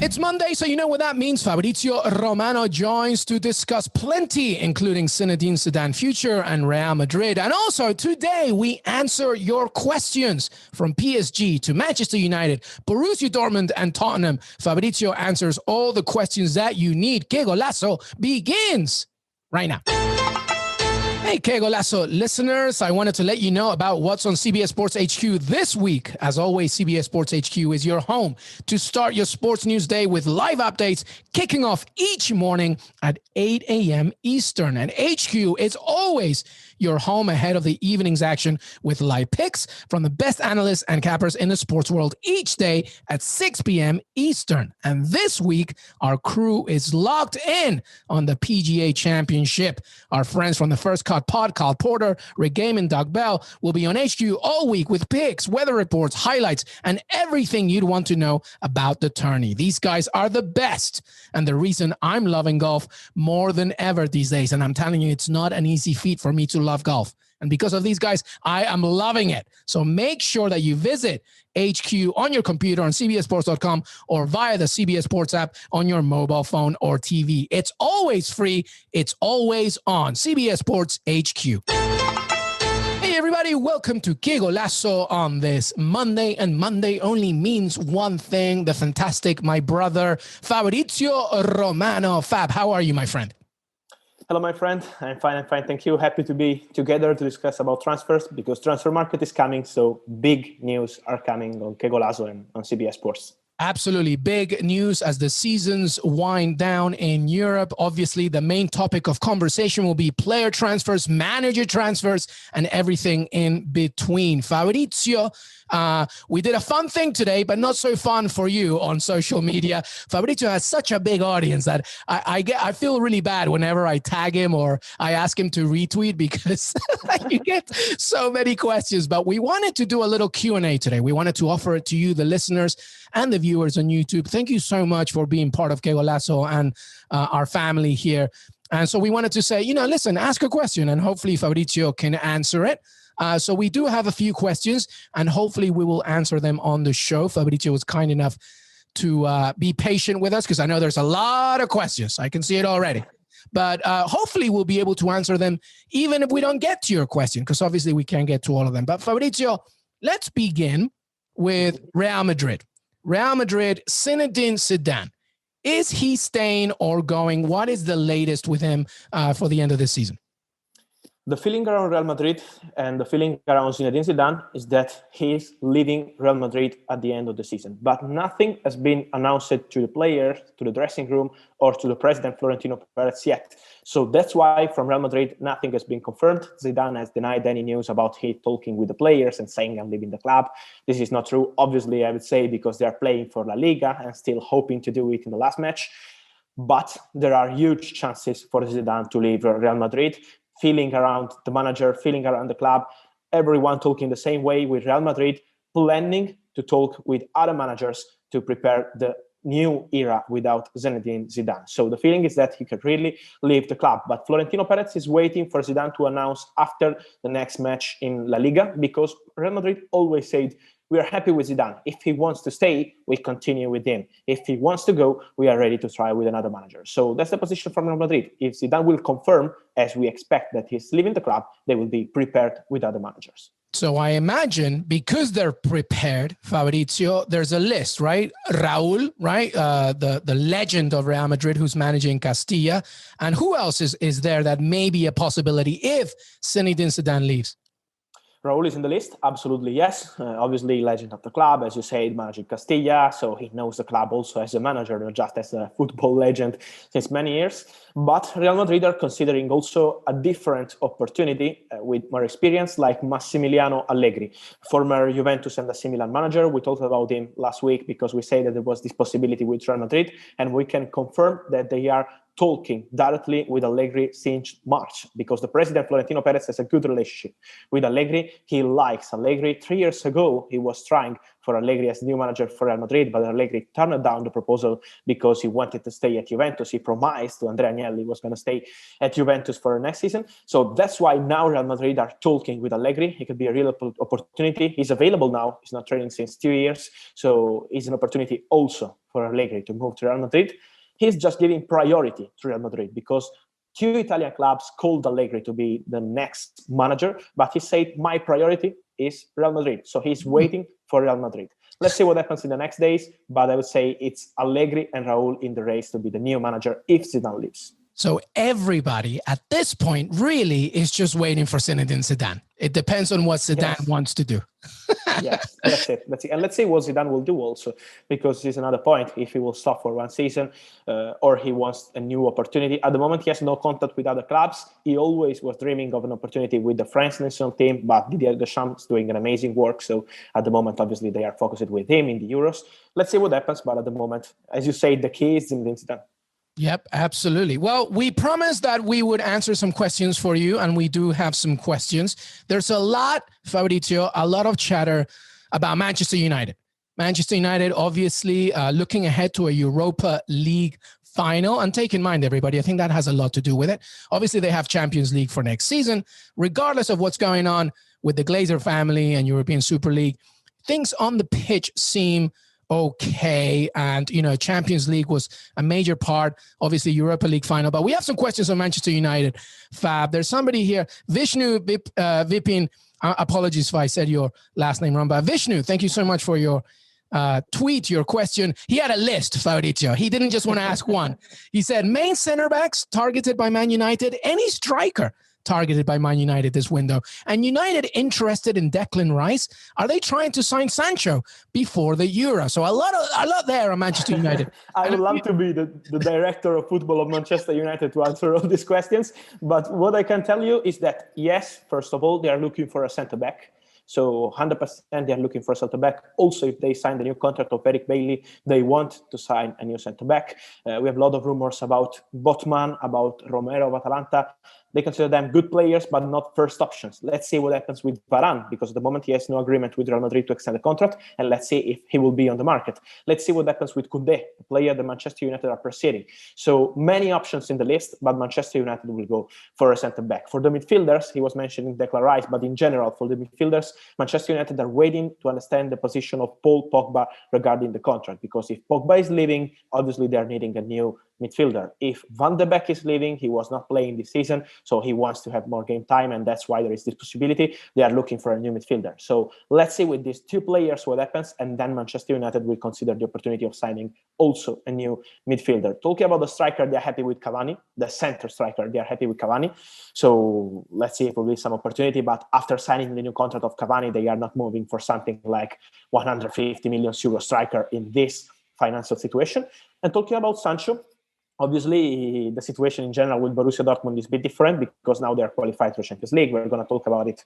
It's Monday, so you know what that means. Fabrizio Romano joins to discuss plenty, including Zinedine Zidane future and Real Madrid. And also today we answer your questions from PSG to Manchester United, Borussia Dortmund and Tottenham. Fabrizio answers all the questions that you need. Qué Golazo begins right now. Hey, Qué Golazo listeners, I wanted to let you know about what's on CBS Sports HQ this week. As always, CBS Sports HQ is your home to start your sports news day with live updates kicking off each morning at 8 a.m. Eastern. And HQ is always your home ahead of the evening's action with live picks from the best analysts and cappers in the sports world each day at 6 p.m. Eastern. And this week, our crew is locked in on the PGA Championship. Our friends from the First Cut Pod, Carl Porter, Rick Game, and Doug Bell will be on HQ all week with picks, weather reports, highlights, and everything you'd want to know about the tourney. These guys are the best, and the reason I'm loving golf more than ever these days. And I'm telling you, it's not an easy feat for me to love golf. And because of these guys, I am loving it. So make sure that you visit HQ on your computer on cbssports.com or via the CBS Sports app on your mobile phone or TV. It's always free. It's always on CBS Sports HQ. Hey, everybody. Welcome to Qué Golazo on this Monday. And Monday only means one thing, the fantastic, my brother, Fabrizio Romano. Fab, how are you, my friend? Hello, my friend. I'm fine. Thank you. Happy to be together to discuss about transfers because transfer market is coming. So big news are coming on Qué Golazo and on CBS Sports. Absolutely. Big news as the seasons wind down in Europe. Obviously, the main topic of conversation will be player transfers, manager transfers, and everything in between. Fabrizio, we did a fun thing today, but not so fun for you on social media. Fabrizio has such a big audience that I feel really bad whenever I tag him or I ask him to retweet because you get so many questions. But we wanted to do a little Q&A today. We wanted to offer it to you, the listeners, and the viewers on YouTube. Thank you so much for being part of Qué Golazo and our family here. And so we wanted to say, listen, ask a question and hopefully Fabrizio can answer it. So we do have a few questions and hopefully we will answer them on the show. Fabrizio was kind enough to be patient with us because I know there's a lot of questions. I can see it already. But hopefully we'll be able to answer them even if we don't get to your question because obviously we can't get to all of them. But Fabrizio, let's begin with Real Madrid. Real Madrid, Zinedine Zidane. Is he staying or going? What is the latest with him for the end of this season? The feeling around Real Madrid and the feeling around Zinedine Zidane is that he's leaving Real Madrid at the end of the season. But nothing has been announced to the players, to the dressing room, or to the president, Florentino Perez, yet. So that's why from Real Madrid, nothing has been confirmed. Zidane has denied any news about he talking with the players and saying, I'm leaving the club. This is not true. Obviously, I would say because they're playing for La Liga and still hoping to do it in the last match. But there are huge chances for Zidane to leave Real Madrid. Feeling around the manager, feeling around the club, everyone talking the same way with Real Madrid, planning to talk with other managers to prepare the new era without Zinedine Zidane. So the feeling is that he could really leave the club. But Florentino Perez is waiting for Zidane to announce after the next match in La Liga because Real Madrid always said, we are happy with Zidane. If he wants to stay, we continue with him. If he wants to go, we are ready to try with another manager. So that's the position from Real Madrid. If Zidane will confirm, as we expect, that he's leaving the club, they will be prepared with other managers. So I imagine because they're prepared, Fabrizio, there's a list, right? Raúl, right? The legend of Real Madrid who's managing Castilla. And who else is there that may be a possibility if Zinedine Zidane leaves? Raúl is in the list, absolutely yes. Obviously, legend of the club, as you said, managing Castilla, so he knows the club also as a manager, not just as a football legend since many years. But Real Madrid are considering also a different opportunity with more experience, like Massimiliano Allegri, former Juventus and AC Milan manager. We talked about him last week because we say that there was this possibility with Real Madrid, and we can confirm that they are talking directly with Allegri since March, because the president, Florentino Perez, has a good relationship with Allegri. He likes Allegri. 3 years ago, he was trying for Allegri as new manager for Real Madrid, but Allegri turned down the proposal because he wanted to stay at Juventus. He promised to Andrea Agnelli he was going to stay at Juventus for the next season. So that's why now Real Madrid are talking with Allegri. It could be a real opportunity. He's available now. He's not training since 2 years. So it's an opportunity also for Allegri to move to Real Madrid. He's just giving priority to Real Madrid because 2 Italian clubs called Allegri to be the next manager, but he said, my priority is Real Madrid. So he's waiting for Real Madrid. Let's see what happens in the next days, but I would say it's Allegri and Raul in the race to be the new manager if Zidane leaves. So everybody at this point really is just waiting for Zinedine Zidane. It depends on what Zidane wants to do. Yes, that's it. And let's see what Zidane will do also, because this is another point. If he will stop for one season or he wants a new opportunity. At the moment, he has no contact with other clubs. He always was dreaming of an opportunity with the French national team, but Didier Deschamps is doing an amazing work. So at the moment, obviously, they are focused with him in the Euros. Let's see what happens. But at the moment, as you say, the key is Zinedine Zidane. Yep, absolutely. Well, we promised that we would answer some questions for you, and we do have some questions. There's a lot, Fabrizio, a lot of chatter about Manchester United. Manchester United, obviously, looking ahead to a Europa League final. And take in mind, everybody, I think that has a lot to do with it. Obviously, they have Champions League for next season. Regardless of what's going on with the Glazer family and European Super League, things on the pitch seem okay. And, you know, Champions League was a major part, obviously Europa League final. But we have some questions on Manchester United, Fab. There's somebody here, Vishnu Vipin. Apologies if I said your last name wrong, but Vishnu, thank you so much for your tweet, your question. He had a list, Fabrizio. He didn't just want to ask one. He said, main center backs targeted by Man United, any striker targeted by Man United this window, and United interested in Declan Rice. Are they trying to sign Sancho before the Euro? So a lot there on Manchester United. I would love to be the director of football of Manchester United to answer all these questions. But what I can tell you is that, yes, first of all, they are looking for a centre-back. So 100% they are looking for a centre-back. Also, if they sign the new contract of Eric Bailly, they want to sign a new centre-back. We have a lot of rumors about Botman, about Romero of Atalanta. They consider them good players, but not first options. Let's see what happens with Varane, because at the moment he has no agreement with Real Madrid to extend the contract, and let's see if he will be on the market. Let's see what happens with Koundé, a player that Manchester United are pursuing. So many options in the list, but Manchester United will go for a centre-back. For the midfielders, he was mentioning Declan Rice, but in general, for the midfielders, Manchester United are waiting to understand the position of Paul Pogba regarding the contract, because if Pogba is leaving, obviously they are needing a new midfielder. If Van de Beek is leaving, he was not playing this season, so he wants to have more game time, and that's why there is this possibility. They are looking for a new midfielder. So let's see with these two players what happens, and then Manchester United will consider the opportunity of signing also a new midfielder. Talking about the striker, they are happy with Cavani. The center striker, they are happy with Cavani. So let's see if there will be some opportunity, but after signing the new contract of Cavani, they are not moving for something like 150 million euro striker in this financial situation. And talking about Sancho, obviously, the situation in general with Borussia Dortmund is a bit different because now they are qualified for Champions League. We're going to talk about it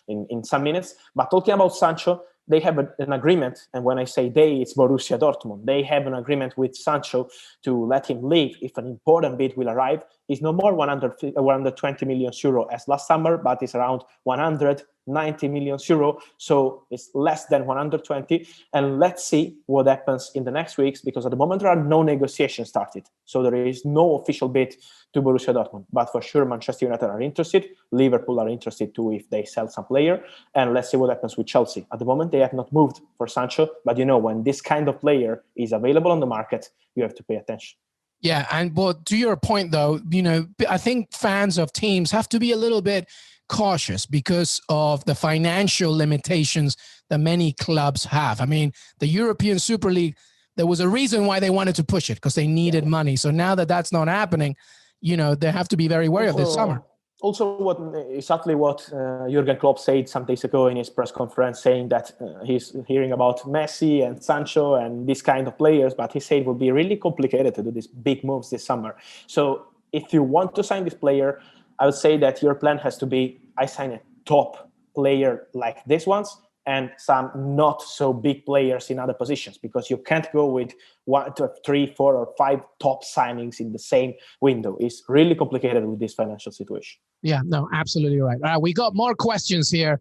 in some minutes. But talking about Sancho, they have an agreement. And when I say they, it's Borussia Dortmund. They have an agreement with Sancho to let him leave if an important bid will arrive. It's no more 120 million euro as last summer, but it's around 190 million euro. So it's less than 120. And let's see what happens in the next weeks, because at the moment there are no negotiations started. So there is no official bid to Borussia Dortmund. But for sure, Manchester United are interested. Liverpool are interested too if they sell some player. And let's see what happens with Chelsea. At the moment, they have not moved for Sancho. But you know, when this kind of player is available on the market, you have to pay attention. Yeah, and but to your point, though, you know, I think fans of teams have to be a little bit cautious because of the financial limitations that many clubs have. I mean, the European Super League, there was a reason why they wanted to push it, because they needed money. So now that that's not happening, you know, they have to be very wary of this summer. Also, exactly what Jurgen Klopp said some days ago in his press conference, saying that he's hearing about Messi and Sancho and these kind of players, but he said it will be really complicated to do these big moves this summer. So if you want to sign this player, I would say that your plan has to be, I sign a top player like this ones, and some not so big players in other positions, because you can't go with 1, 2, 3, 4, or 5 top signings in the same window. It's really complicated with this financial situation. Yeah, no, absolutely right. All right, we got more questions here,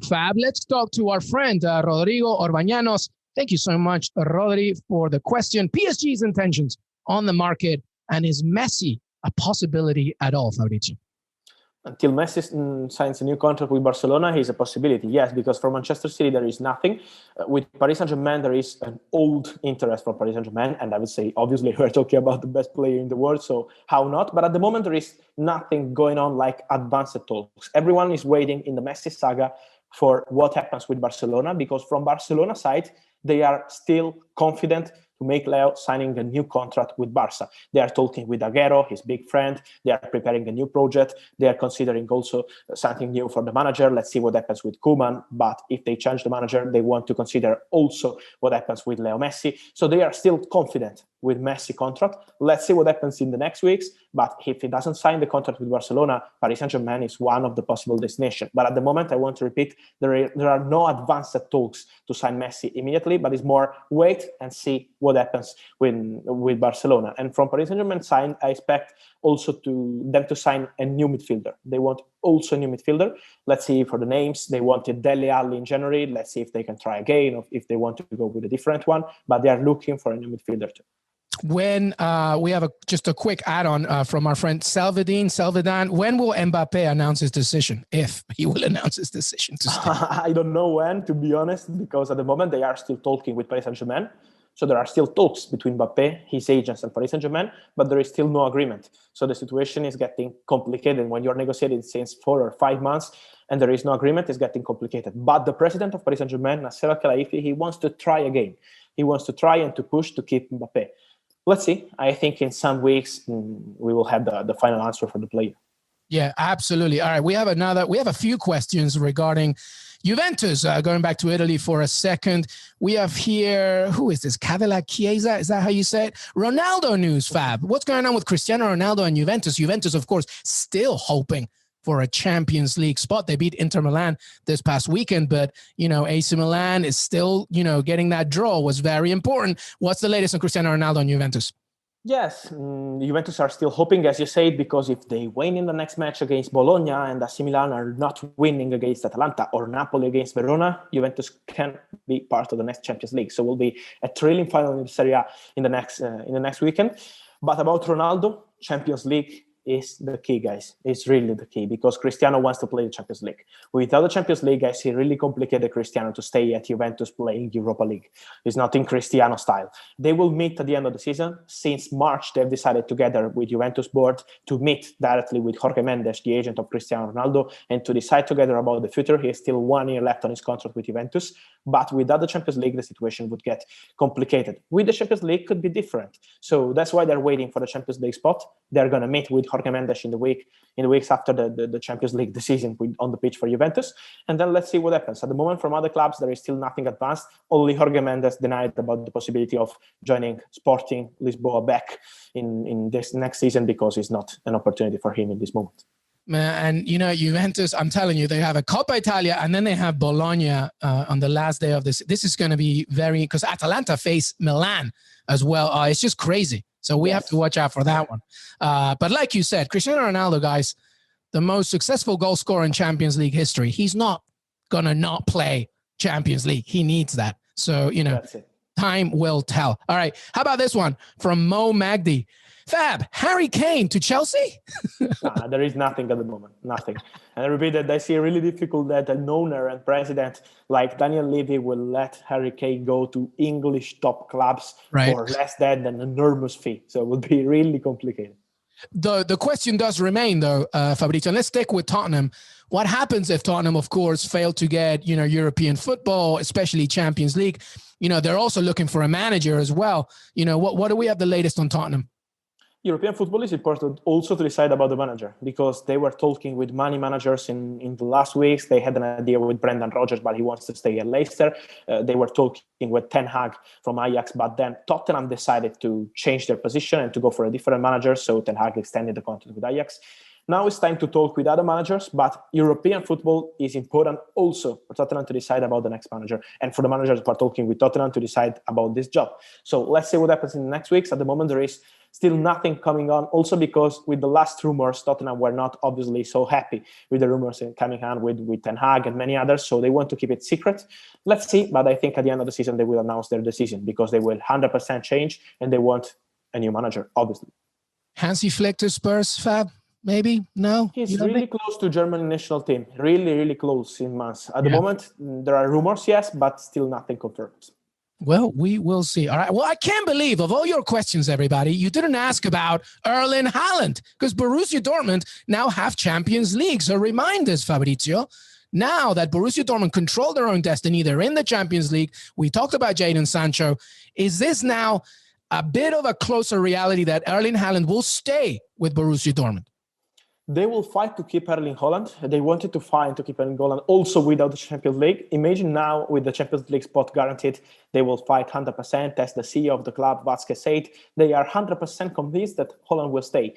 Fab. Let's talk to our friend, Rodrigo Orbañanos. Thank you so much, Rodri, for the question. PSG's intentions on the market, and is Messi a possibility at all, Fabrizio? Until Messi signs a new contract with Barcelona, he's a possibility, yes, because for Manchester City, there is nothing. With Paris Saint-Germain, there is an old interest from Paris Saint-Germain, and I would say, obviously, we're talking about the best player in the world, so how not? But at the moment, there is nothing going on like advanced talks. Everyone is waiting in the Messi saga for what happens with Barcelona, because from Barcelona side, they are still confident to make Leo signing a new contract with Barca. They are talking with Agüero, his big friend. They are preparing a new project. They are considering also something new for the manager. Let's see what happens with Koeman. But if they change the manager, they want to consider also what happens with Leo Messi. So they are still confident with Messi contract. Let's see what happens in the next weeks. But if he doesn't sign the contract with Barcelona, Paris Saint-Germain is one of the possible destinations. But at the moment, I want to repeat, there are no advanced talks to sign Messi immediately, but it's more wait and see what happens with Barcelona. And from Paris Saint-Germain side, I expect also them to sign a new midfielder. They want also a new midfielder. Let's see for the names. They wanted Dele Alli in January. Let's see if they can try again, or if they want to go with a different one. But they are looking for a new midfielder too. When we have just a quick add-on from our friend Salvadin, when will Mbappe announce his decision, if he will announce his decision to stay? I don't know when, to be honest, because at the moment they are still talking with Paris Saint-Germain. So there are still talks between Mbappe, his agents, and Paris Saint-Germain, but there is still no agreement. So the situation is getting complicated. When you're negotiating since 4 or 5 months and there is no agreement, it's getting complicated. But the president of Paris Saint-Germain, Nasser Al-Khelaifi, he wants to try again. He wants to try and to push to keep Mbappe. Let's see. I think in some weeks we will have the final answer for the player. Yeah, absolutely. All right, we have a few questions regarding Juventus, going back to Italy for a second. We have here, who is this? Cavilla Chiesa? Is that how you say it? Ronaldo news, Fab. What's going on with Cristiano Ronaldo and Juventus? Juventus, of course, still hoping for a Champions League spot. They beat Inter Milan this past weekend, but, AC Milan is still, getting that draw was very important. What's the latest on Cristiano Ronaldo and Juventus? Yes, Juventus are still hoping, as you said, because if they win in the next match against Bologna and AC Milan are not winning against Atalanta or Napoli against Verona, Juventus can be part of the next Champions League. So it will be a thrilling final in the Serie A in the next weekend. But about Ronaldo, Champions League is the key, guys. It's really the key, because Cristiano wants to play the Champions League. Without the Champions League, I see really complicated Cristiano to stay at Juventus playing Europa League. It's not in Cristiano style. They will meet at the end of the season. Since March, they've decided together with Juventus board to meet directly with Jorge Mendes, the agent of Cristiano Ronaldo, and to decide together about the future. He has still 1 year left on his contract with Juventus. But without the Champions League, the situation would get complicated. With the Champions League, it could be different. So that's why they're waiting for the Champions League spot. They're going to meet with Jorge Mendes in the weeks after the Champions League decision on the pitch for Juventus. And then let's see what happens. At the moment, from other clubs, there is still nothing advanced. Only Jorge Mendes denied about the possibility of joining Sporting Lisboa back in this next season, because it's not an opportunity for him in this moment. And, Juventus, I'm telling you, they have a Coppa Italia and then they have Bologna on the last day of this. This is going to be because Atalanta face Milan as well. It's just crazy. So we have to watch out for that one. But like you said, Cristiano Ronaldo, guys, the most successful goal scorer in Champions League history. He's not going to not play Champions League. He needs that. So, time will tell. All right. How about this one from Mo Magdi? Fab, Harry Kane to Chelsea? There is nothing at the moment, nothing. And I repeat that I see it really difficult that an owner and president like Daniel Levy will let Harry Kane go to English top clubs for less than an enormous fee. So it will be really complicated. The question does remain, though, Fabrizio. Let's stick with Tottenham. What happens if Tottenham, of course, fail to get, European football, especially Champions League? They're also looking for a manager as well. What do we have the latest on Tottenham? European football is important also to decide about the manager, because they were talking with many managers in the last weeks. They had an idea with Brendan Rodgers, but he wants to stay at Leicester. They were talking with Ten Hag from Ajax, but then Tottenham decided to change their position and to go for a different manager. So Ten Hag extended the contract with Ajax. Now it's time to talk with other managers, but European football is important also for Tottenham to decide about the next manager, and for the managers who are talking with Tottenham to decide about this job. So let's see what happens in the next weeks. At the moment, there is still nothing coming on, also because with the last rumors, Tottenham were not obviously so happy with the rumors coming on with Ten Hag and many others, so they want to keep it secret. Let's see, but I think at the end of the season, they will announce their decision because they will 100% change and they want a new manager, obviously. Hansi Flick to Spurs, Fab? Maybe? No? He's really close to German national team. Really, really close in months. At the moment, there are rumors, yes, but still nothing confirmed. Well, we will see. All right. Well, I can't believe of all your questions, everybody, you didn't ask about Erling Haaland, because Borussia Dortmund now have Champions League. So remind us, Fabrizio, now that Borussia Dortmund control their own destiny, they're in the Champions League. We talked about Jadon Sancho. Is this now a bit of a closer reality that Erling Haaland will stay with Borussia Dortmund? They will fight to keep Erling Haaland. They wanted to fight to keep Erling Haaland also without the Champions League. Imagine now with the Champions League spot guaranteed, they will fight 100%. As the CEO of the club, Vasquez, said, they are 100% convinced that Haaland will stay.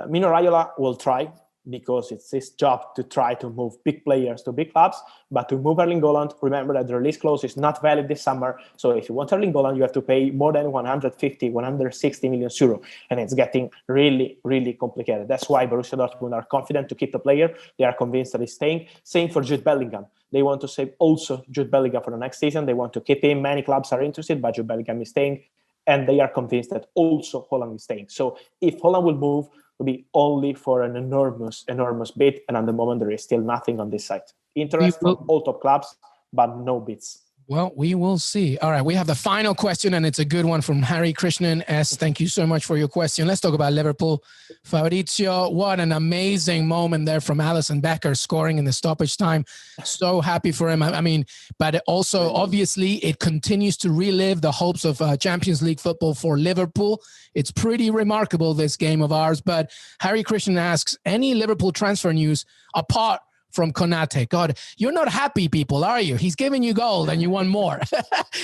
Mino Raiola will try, because it's his job to try to move big players to big clubs. But to move Erling Haaland, remember that the release clause is not valid this summer. So if you want Erling Haaland, you have to pay more than 150, 160 million euro. And it's getting really, really complicated. That's why Borussia Dortmund are confident to keep the player. They are convinced that he's staying. Same for Jude Bellingham. They want to save also Jude Bellingham for the next season. They want to keep him. Many clubs are interested, but Jude Bellingham is staying. And they are convinced that also Haaland is staying. So if Haaland will move, will be only for an enormous bid, and at the moment there is still nothing on this site. Interest from all top clubs, but no bids. Well, we will see. All right, we have the final question, and it's a good one from Harry Krishnan S. Thank you so much for your question. Let's talk about Liverpool. Fabrizio, what an amazing moment there from Alisson Becker scoring in the stoppage time. So happy for him. I mean, but also, obviously, it continues to relive the hopes of Champions League football for Liverpool. It's pretty remarkable, this game of ours. But Harry Krishnan asks, any Liverpool transfer news apart from Konate? God, you're not happy, people, are you? He's giving you gold and you want more.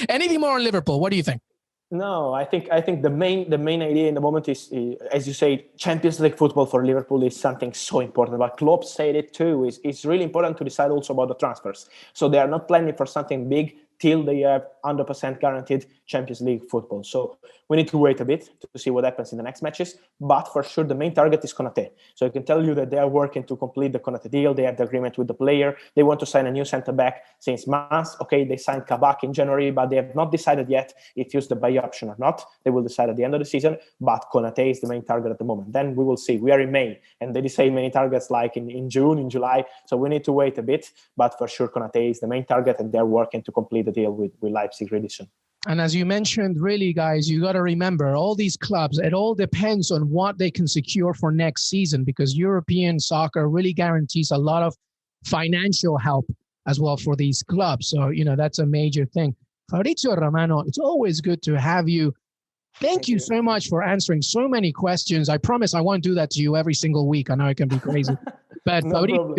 Anything more on Liverpool? What do you think? No, I think the main idea in the moment is, as you say, Champions League football for Liverpool is something so important. But Klopp said it too. It's really important to decide also about the transfers. So they are not planning for something big till they have 100% guaranteed Champions League football. So we need to wait a bit to see what happens in the next matches. But for sure, the main target is Konate. So I can tell you that they are working to complete the Konate deal. They have the agreement with the player. They want to sign a new centre-back since months. Okay, they signed Kabak in January, but they have not decided yet if use the buy option or not. They will decide at the end of the season. But Konate is the main target at the moment. Then we will see. We are in May, and they decide many targets like in June, in July. So we need to wait a bit. But for sure, Konate is the main target, and they're working to complete the deal with Leipzig really soon. And as you mentioned, really, guys, you got to remember all these clubs, it all depends on what they can secure for next season, because European soccer really guarantees a lot of financial help as well for these clubs. So, that's a major thing. Fabrizio Romano, it's always good to have you. Thank you so much for answering so many questions. I promise I won't do that to you every single week. I know it can be crazy. But No problem.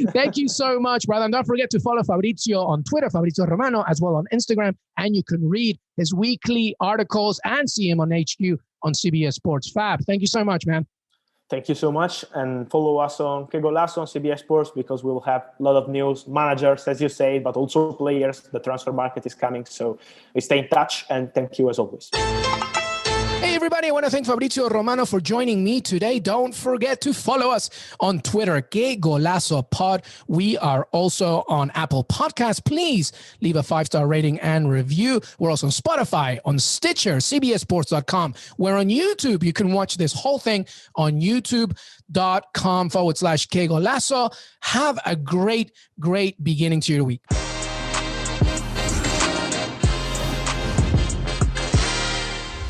Thank you so much, brother. And don't forget to follow Fabrizio on Twitter, Fabrizio Romano, as well on Instagram. And you can read his weekly articles and see him on HQ on CBS Sports. Fab, thank you so much, man. Thank you so much. And follow us on Qué Golazo on CBS Sports, because we will have a lot of news, managers, as you say, but also players. The transfer market is coming. So we stay in touch, and thank you as always. Hey, everybody, I want to thank Fabrizio Romano for joining me today. Don't forget to follow us on Twitter, Qué Golazo Pod. We are also on Apple Podcasts. Please leave a 5-star rating and review. We're also on Spotify, on Stitcher, cbsports.com. We're on YouTube. You can watch this whole thing on youtube.com/Qué Golazo. Have a great beginning to your week.